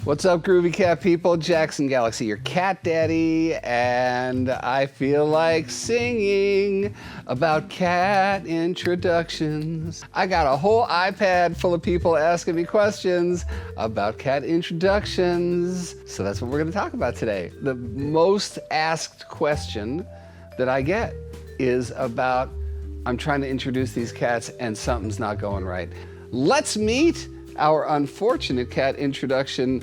What's up, Groovy Cat people? Jackson Galaxy, your cat daddy, and I feel like singing about cat introductions. I got a whole iPad full of people asking me questions about cat introductions, so that's what we're gonna talk about today. The most asked question that I get is about, I'm trying to introduce these cats and something's not going right. Let's meet our unfortunate cat introduction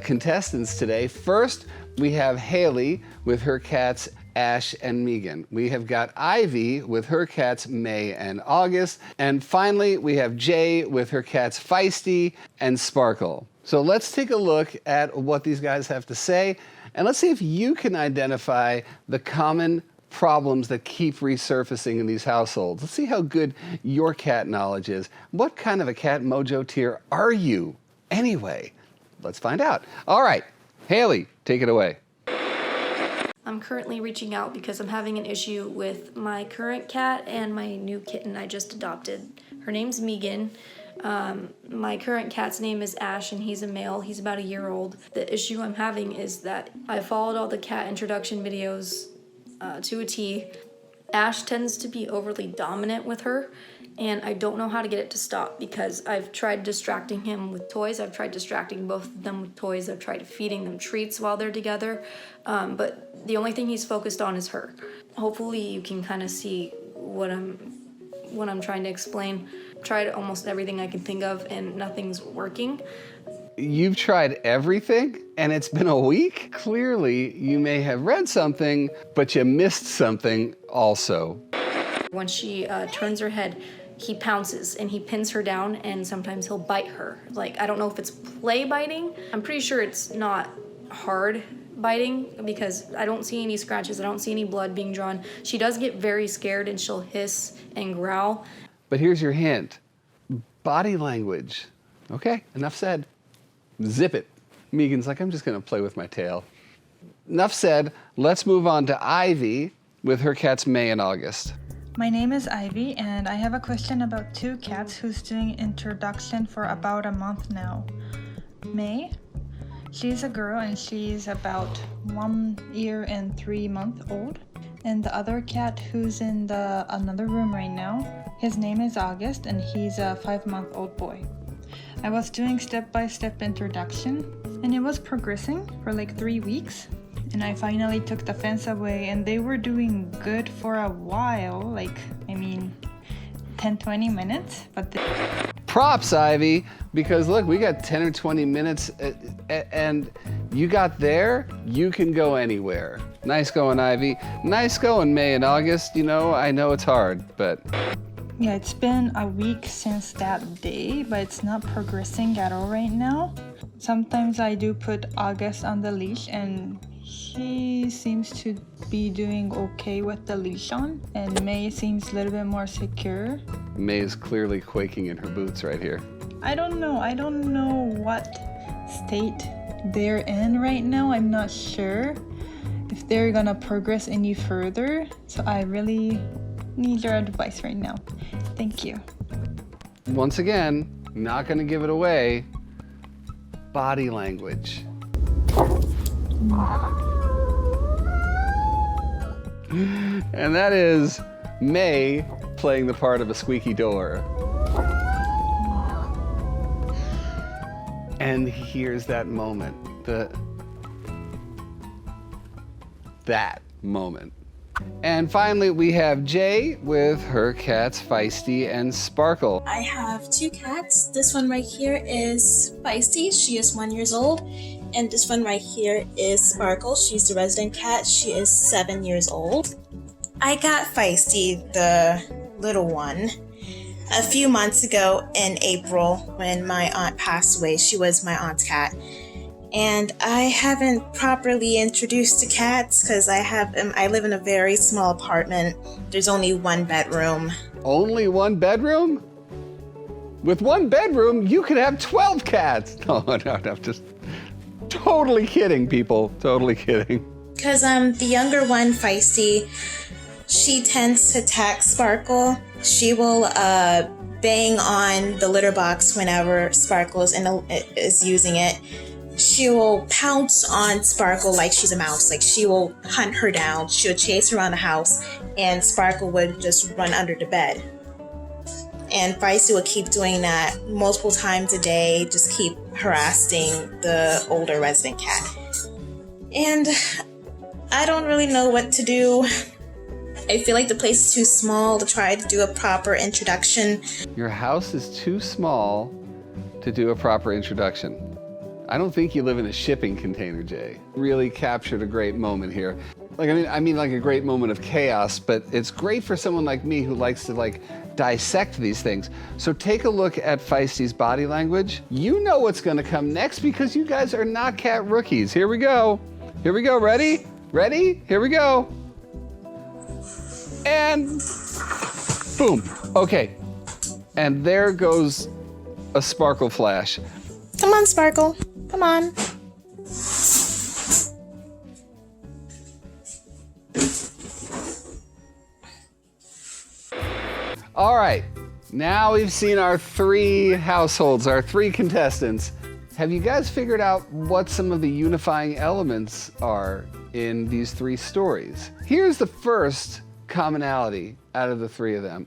contestants today. First, we have Haley with her cats Ash and Megan. We have got Ivy with her cats May and August. And finally, we have Jay with her cats Feisty and Sparkle. So let's take a look at what these guys have to say, and let's see if you can identify the common problems that keep resurfacing in these households. Let's see how good your cat knowledge is. What kind of a cat mojo tier are you anyway? Let's find out. All right, Haley, take it away. I'm currently reaching out because I'm having an issue with my current cat and my new kitten I just adopted. Her name's Megan. My current cat's name is Ash and he's a male. He's about a year old. The issue I'm having is that I followed all the cat introduction videos to a T. Ash tends to be overly dominant with her, and I don't know how to get it to stop because I've tried distracting him with toys. I've tried distracting both of them with toys. I've tried feeding them treats while they're together, but the only thing he's focused on is her. Hopefully you can kind of see what I'm trying to explain. Tried almost everything I can think of and nothing's working. You've tried everything and it's been a week? Clearly, you may have read something, but you missed something also. When she turns her head, he pounces and he pins her down and sometimes he'll bite her. Like, I don't know if it's play biting. I'm pretty sure it's not hard biting because I don't see any scratches. I don't see any blood being drawn. She does get very scared and she'll hiss and growl. But here's your hint. Body language. Okay, enough said. Zip it. Megan's like, I'm just gonna play with my tail. Enough said, let's move on to Ivy with her cats May and August. My name is Ivy and I have a question about two cats who's doing introduction for about a month now. May, she's a girl and she's about 1 year and 3 months old. And the other cat who's in another room right now, his name is August and he's a 5-month-old boy. I was doing step-by-step introduction and it was progressing for like 3 weeks, and I finally took the fence away and they were doing good for a while, like 10-20 minutes, but Props, Ivy, because look, we got 10 or 20 minutes and you got there, you can go anywhere. Nice going, Ivy. Nice going, May and August. You know, I know it's hard, but yeah, it's been a week since that day, but it's not progressing at all right now. Sometimes I do put August on the leash and he seems to be doing okay with the leash on, and May seems a little bit more secure. May is clearly quaking in her boots right here. I don't know what state they're in right now. I'm not sure if they're gonna progress any further, so I really need your advice right now. Thank you. Once again, not gonna give it away. Body language. And that is May playing the part of a squeaky door. And here's that moment, that moment. And finally, we have Jay with her cats Feisty and Sparkle. I have two cats. This one right here is Feisty. She is 1 year old. And this one right here is Sparkle. She's the resident cat. She is 7 years old. I got Feisty, the little one, a few months ago in April when my aunt passed away. She was my aunt's cat. And I haven't properly introduced the cats because I live in a very small apartment. There's only one bedroom. Only one bedroom? With one bedroom, you could have 12 cats. No, I'm just totally kidding, people. Totally kidding. Because the younger one, Feisty, she tends to attack Sparkle. She will bang on the litter box whenever Sparkle is using it. she will pounce on Sparkle like she's a mouse. Like, she will hunt her down. She'll chase her around the house, and Sparkle would just run under the bed. And Feisty will keep doing that multiple times a day, just keep harassing the older resident cat. And I don't really know what to do. I feel like the place is too small to try to do a proper introduction. Your house is too small to do a proper introduction. I don't think you live in a shipping container, Jay. Really captured a great moment here. Like, I mean like a great moment of chaos, but it's great for someone like me who likes to like dissect these things. So take a look at Feisty's body language. You know what's gonna come next because you guys are not cat rookies. Here we go. Here we go, ready? Ready? Here we go. And boom, okay. And there goes a Sparkle flash. Come on, Sparkle, come on. All right, now we've seen our 3 households, our 3 contestants. Have you guys figured out what some of the unifying elements are in these 3 stories? Here's the first commonality out of the 3 of them,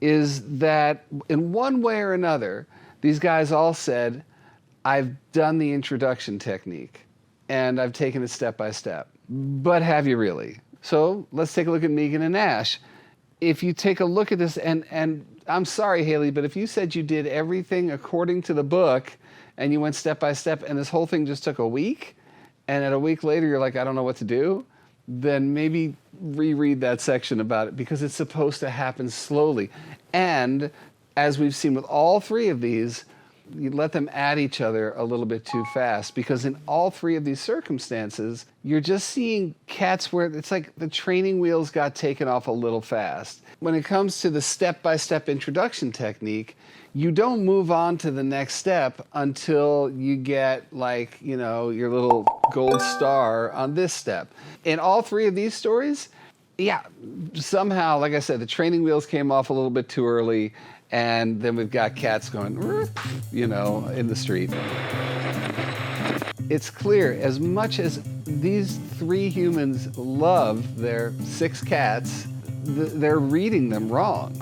is that in one way or another, these guys all said, I've done the introduction technique and I've taken it step by step. But have you really? So let's take a look at Megan and Ash. If you take a look at this, and I'm sorry, Haley, but if you said you did everything according to the book and you went step by step and this whole thing just took a week, and at a week later you're like, I don't know what to do, then maybe reread that section about it because it's supposed to happen slowly. And as we've seen with all 3 of these, you let them at each other a little bit too fast because in all 3 of these circumstances, you're just seeing cats where it's like the training wheels got taken off a little fast. When it comes to the step-by-step introduction technique, you don't move on to the next step until you get like, you know, your little gold star on this step. In all 3 of these stories, yeah, somehow, like I said, the training wheels came off a little bit too early, and then we've got cats going, you know, in the street. It's clear, as much as these 3 humans love their 6 cats, they're reading them wrong.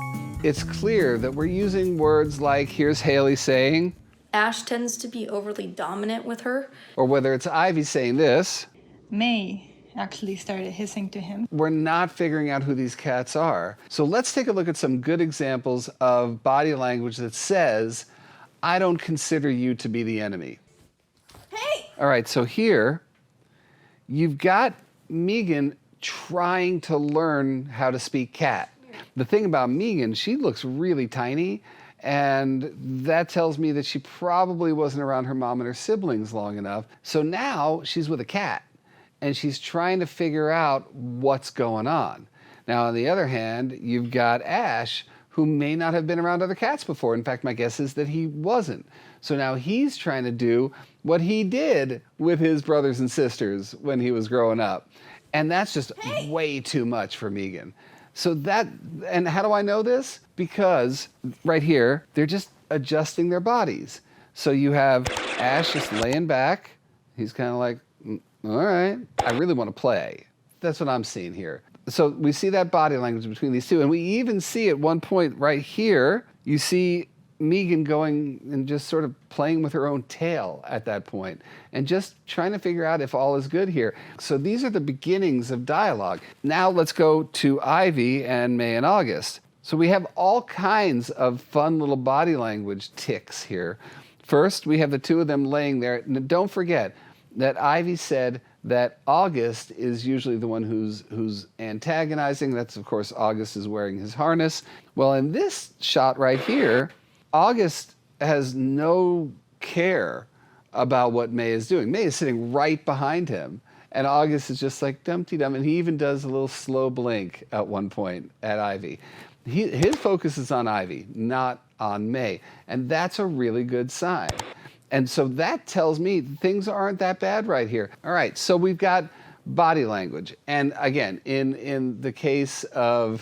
It's clear that we're using words like, here's Haley saying, Ash tends to be overly dominant with her. or whether it's Ivy saying this, May actually started hissing to him. we're not figuring out who these cats are. So let's take a look at some good examples of body language that says, I don't consider you to be the enemy. Hey! All right, so here, you've got Megan trying to learn how to speak cat. The thing about Megan, she looks really tiny, and that tells me that she probably wasn't around her mom and her siblings long enough. So now she's with a cat, and she's trying to figure out what's going on. Now, on the other hand, you've got Ash, who may not have been around other cats before. In fact, my guess is that he wasn't. So now he's trying to do what he did with his brothers and sisters when he was growing up. And that's just way too much for Megan. So that, and how do I know this? Because right here, they're just adjusting their bodies. So you have Ash just laying back. He's kind of like, all right, I really want to play. That's what I'm seeing here. So we see that body language between these 2. And we even see at one point right here, you see Megan going and just sort of playing with her own tail at that point and just trying to figure out if all is good here. So these are the beginnings of dialogue. Now let's go to Ivy and May and August. So we have all kinds of fun little body language tics here. First, we have the 2 of them laying there. Now, don't forget that Ivy said that August is usually the one who's antagonizing. That's, of course, August is wearing his harness. Well, in this shot right here, August has no care about what May is doing. May is sitting right behind him, and August is just like dum-de-dum, and he even does a little slow blink at one point at Ivy. His focus is on Ivy, not on May, and that's a really good sign. And so that tells me things aren't that bad right here. All right, so we've got body language. And again, in the case of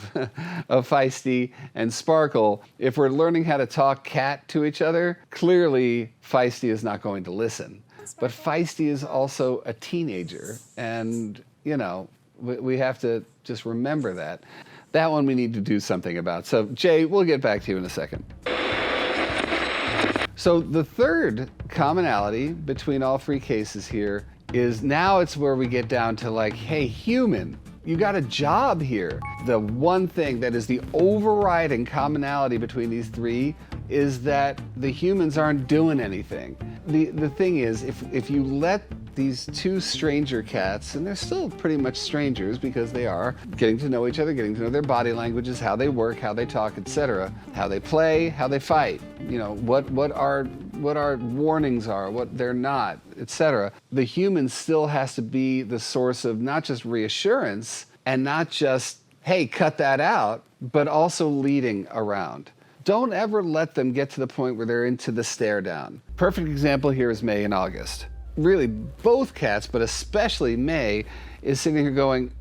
Feisty and Sparkle, if we're learning how to talk cat to each other, clearly Feisty is not going to listen. but Feisty is also a teenager. And, you know, we have to just remember that. That one we need to do something about. So, Jay, we'll get back to you in a second. So the third commonality between all three cases here is now it's where we get down to like, hey, human, you got a job here. The one thing that is the overriding commonality between these three is that the humans aren't doing anything. The thing is, if you let these two stranger cats, and they're still pretty much strangers because they are getting to know each other, getting to know their body languages, how they work, how they talk, etc., how they play, how they fight, you know, what our warnings are, what they're not, etc. The human still has to be the source of not just reassurance and not just, hey, cut that out, but also leading around. Don't ever let them get to the point where they're into the stare down. Perfect example here is May and August. Really, both cats, but especially May, is sitting here going,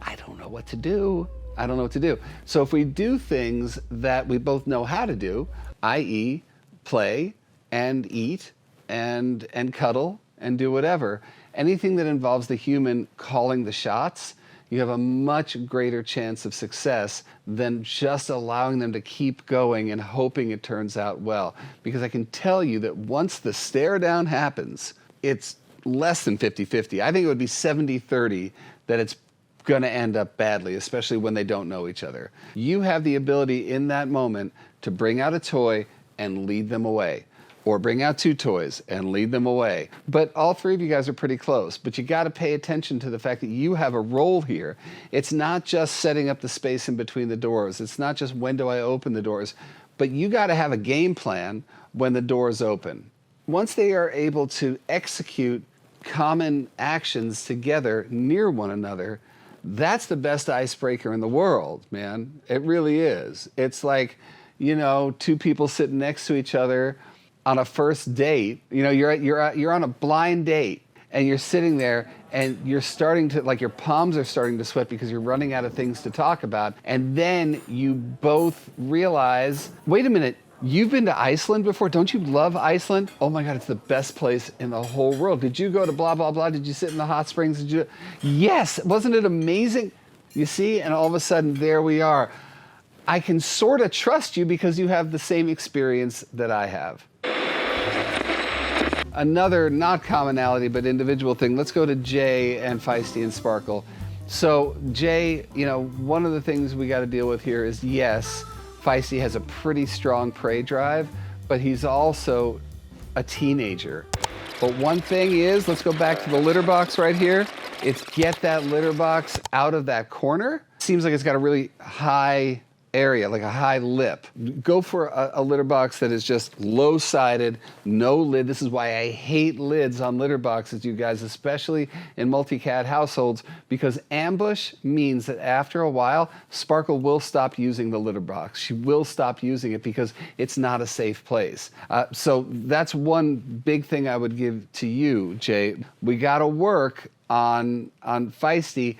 I don't know what to do. I don't know what to do. So if we do things that we both know how to do, i.e. play and eat and cuddle and do whatever, anything that involves the human calling the shots, you have a much greater chance of success than just allowing them to keep going and hoping it turns out well. Because I can tell you that once the stare down happens, it's less than 50-50. I think it would be 70-30 that it's going to end up badly, especially when they don't know each other. You have the ability in that moment to bring out a toy and lead them away. Or bring out two toys and lead them away. But all three of you guys are pretty close. But you got to pay attention to the fact that you have a role here. It's not just setting up the space in between the doors. It's not just when do I open the doors. But you got to have a game plan when the doors open. Once they are able to execute common actions together near one another, that's the best icebreaker in the world, man. It really is. It's like, you know, two people sitting next to each other on a first date. You know, you're on a blind date and you're sitting there and you're starting to, like, your palms are starting to sweat because you're running out of things to talk about. And then you both realize, wait a minute, you've been to Iceland before? Don't you love Iceland? Oh my God, it's the best place in the whole world. Did you go to blah, blah, blah? Did you sit in the hot springs? Did you? Yes, wasn't it amazing? You see, and all of a sudden there we are. I can sort of trust you because you have the same experience that I have. Another, not commonality, but individual thing. Let's go to Jay and Feisty and Sparkle. So Jay, you know, one of the things we got to deal with here is, yes, Feisty has a pretty strong prey drive, but he's also a teenager. But one thing is, let's go back to the litter box right here. It's get that litter box out of that corner. Seems like it's got a really high area, like a high lip. Go for a litter box that is just low-sided, no lid. This is why I hate lids on litter boxes, you guys, especially in multi-cat households, because ambush means that after a while, Sparkle will stop using the litter box. She will stop using it because it's not a safe place. So that's one big thing I would give to you, Jay. We got to work on Feisty,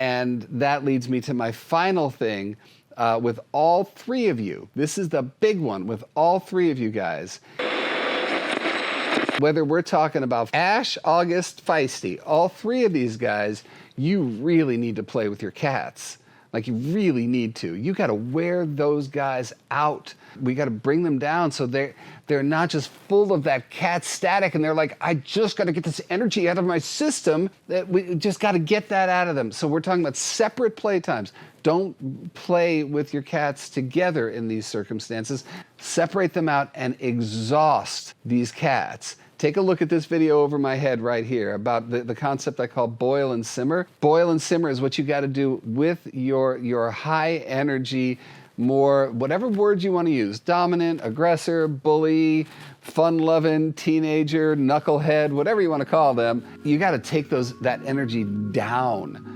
and that leads me to my final thing. With all three of you, this is the big one with all three of you guys. Whether we're talking about Ash, August, Feisty, all three of these guys, you really need to play with your cats. Like, you really need to. You got to wear those guys out. We got to bring them down so they're not just full of that cat static and they're like, I just got to get this energy out of my system. That we just got to get that out of them. So we're talking about separate playtimes. Don't play with your cats together in these circumstances. Separate them out and exhaust these cats. Take a look at this video over my head right here about the concept I call boil and simmer. Boil and simmer is what you got to do with your high energy, more, whatever words you want to use, dominant, aggressor, bully, fun-loving, teenager, knucklehead, whatever you want to call them. You got to take that energy down.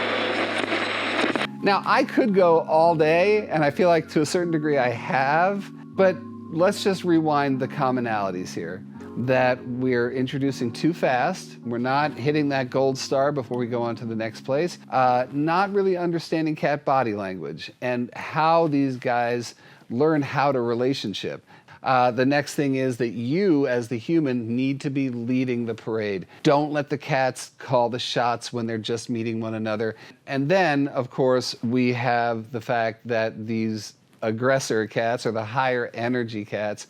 Now, I could go all day, and I feel like to a certain degree I have, but let's just rewind the commonalities here. That we're introducing too fast. We're not hitting that gold star before we go on to the next place. Not really understanding cat body language and how these guys learn how to relationship. The next thing is that you, as the human, need to be leading the parade. Don't let the cats call the shots when they're just meeting one another. And then, of course, we have the fact that these aggressor cats, or the higher energy cats,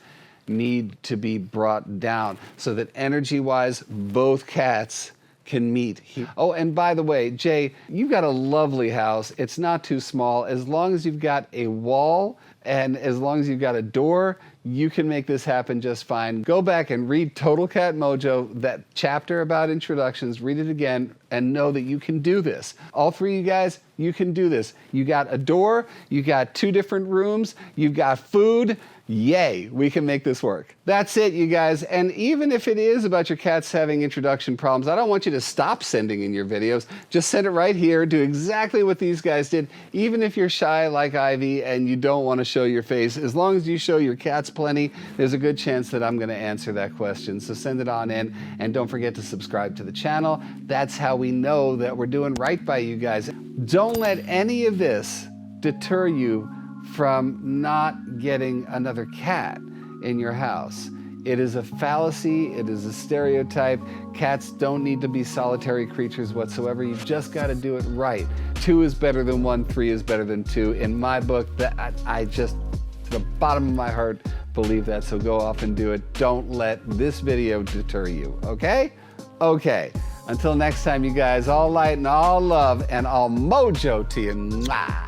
need to be brought down so that energy-wise, both cats can meet. Oh, and by the way, Jay, you've got a lovely house. It's not too small. As long as you've got a wall and as long as you've got a door, you can make this happen just fine. Go back and read Total Cat Mojo, that chapter about introductions, read it again, and know that you can do this. All three of you guys, you can do this. You got a door, you got 2 different rooms, you've got food. Yay, we can make this work. That's it, you guys. And even if it is about your cats having introduction problems, I don't want you to stop sending in your videos. Just send it right here. Do exactly what these guys did. Even if you're shy like Ivy and you don't want to show your face, as long as you show your cats plenty, there's a good chance that I'm going to answer that question. So send it on in, and don't forget to subscribe to the channel. That's how we know that we're doing right by you guys. Don't let any of this deter you from not getting another cat in your house. It is a fallacy, it is a stereotype. Cats don't need to be solitary creatures whatsoever. You've just got to do it right. 2 is better than 1, 3 is better than 2. In my book, I just, to the bottom of my heart, believe that, so go off and do it. Don't let this video deter you, okay? Okay, until next time, you guys, all light and all love and all mojo to you. Mwah.